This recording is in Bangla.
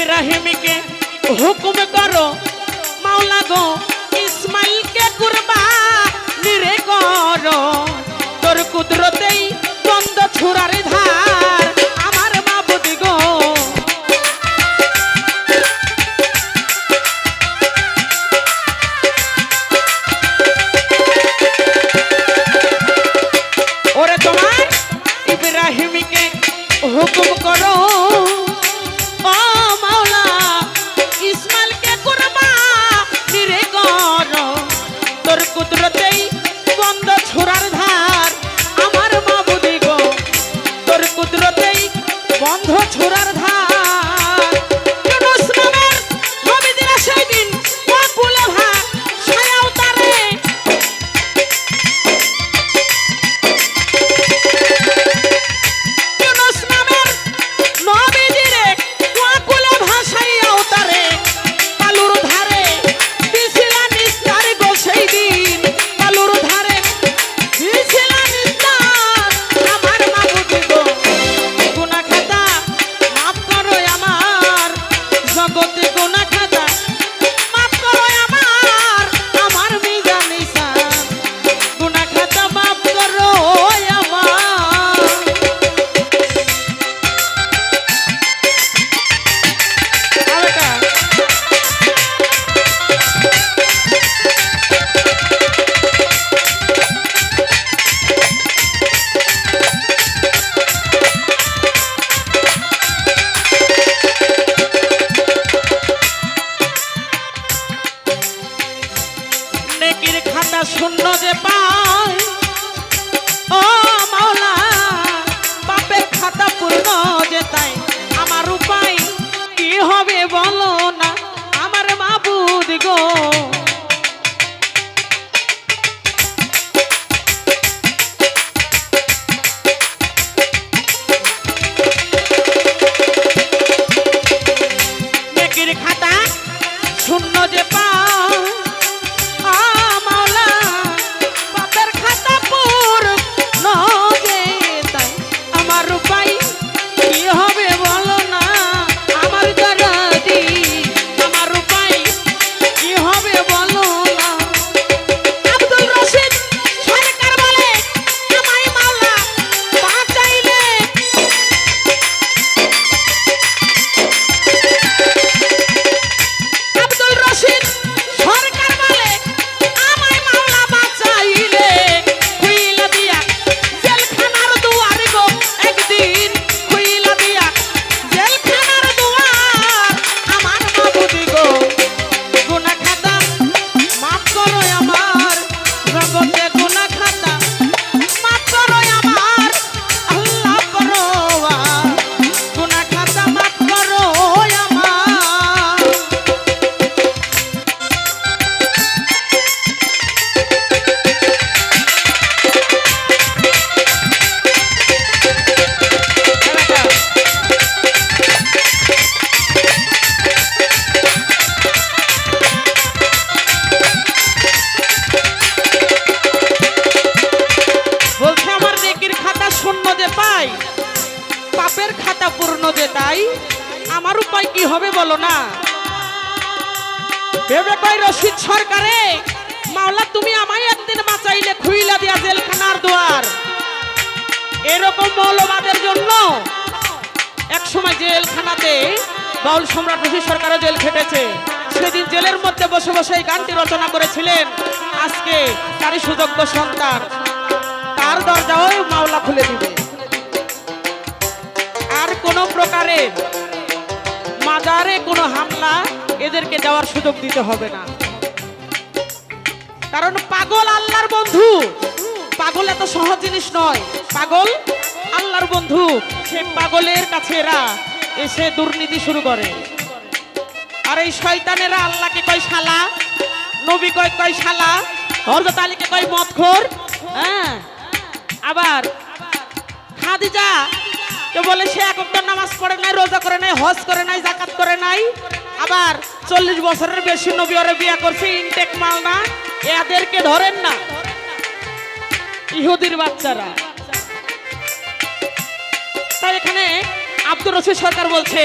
ইব্রাহিমকে হুকুম করো মাওলা গো ইসমাইলকে কুরবানি রে করো তোর কুদরতেই বন্ধ ছুরার ধার আমার মাবুদ গো ওরে তোমার ইব্রাহিমকে হুকুম করো ও মাওলা ইসমাইলকে কুরবানি রে করো তোর কুদরতেই বন্ধ ছুরার ধার আমার মাবুদ গো তোর কুদরতেই বন্ধ ছুরার ধার ইউনূস নামের নবীরা সেই দিন কুলে ভাগ ছায়াও তারে ইউনূস নামের নবীরে কুলে ভাসাইয়াও তারে কালুর ধারে দিছিলা নিস্তার গো সেই দিন কালুর ধারে দিছিলা নিস্তার আমার মাবুদ গো গুনাহ খাতা মাফ করো আমার জগতে গুনাহ খাতা মাফ করো আমার মিজান নিসান গুনাহ খাতা মাফ করো আমার আরেকটা নেকির খাতা শূন্য যে পায় ও মাওলা পাপের খাতা পূর্ণ যে তাই আমার উপায় কি হবে বলো না আমার মাবুদ গো নেকির খাতা শূন্য যে পায় আ মাওলা পাপের খাতা পূর্ণ যে তাই আমার উপায় কি হবে বলো না আমার দরদি আমার উপায় কি হবে বলো না আব্দুল রশিদ সরকার বলে আমায় মাওলা বাঁচাইলে আব্দুল রশিদ সরকার বলে আমায় মাওলা বাঁচাইলে খুইলা দিয়া জেলখানার দুয়ার গো একদিন খুইলা দিয়া জেলখানার দুয়ার আমার মাবুদ গো গুনাহ খাতা মাফ করো আমার জগতে গুনাহ খাতা মাফ করো আমার আল্লাহ করো গুনাহ খাতা মাফ করো আমার বলছে আমার নেকির খাতা শূন্য যে পাই পাপের খাতা পূর্ণ যে তাই আমার উপায় কি হবে বলো না ভেবে কই রশিদ সরকারে মাওলা তুমি আমায় একদিন বাঁচাইলে খুইলা দিয়া জেলখানার দুয়ার এরকম মৌলবাদের জন্য এক সময় জেলখানাতে বাউল সম্রাট রশিদ সরকারও জেল খেটেছে সেদিন জেলের মধ্যে বসে বসে এই গানটি রচনা করেছিলেন আজকে তারই সুযোগ্য সন্তান তার দরজাও মাওলা খুলে দিবে আর কোনো প্রকারের মাজারে কোনো হামলা এদেরকে দেওয়ার সুযোগ দিতে হবে না কারণ পাগল আল্লাহর বন্ধু পাগল এত সহজ জিনিস নয় পাগল আল্লাহর বন্ধু সে পাগলের কাছে এরা এসে দুর্নীতি শুরু করে আর এই শয়তানেরা আল্লাহকে কয় শালা নবী কয় শালা হযরত আলীকে কয় মদখোর হ্যাঁ আবার খাদিজা কে বলে সে এক ওয়াক্ত নামাজ পড়ে নাই রোজা করে নাই হজ করে নাই যাকাত করে নাই আবার 40 বছরের বেশি নবী ওরে বিয়ে করছে ইনটেক মাল না এদেরকে ধরেন না ইহুদির বাচ্চারা তাই এখানে আব্দুর রশিদ সরকার বলছে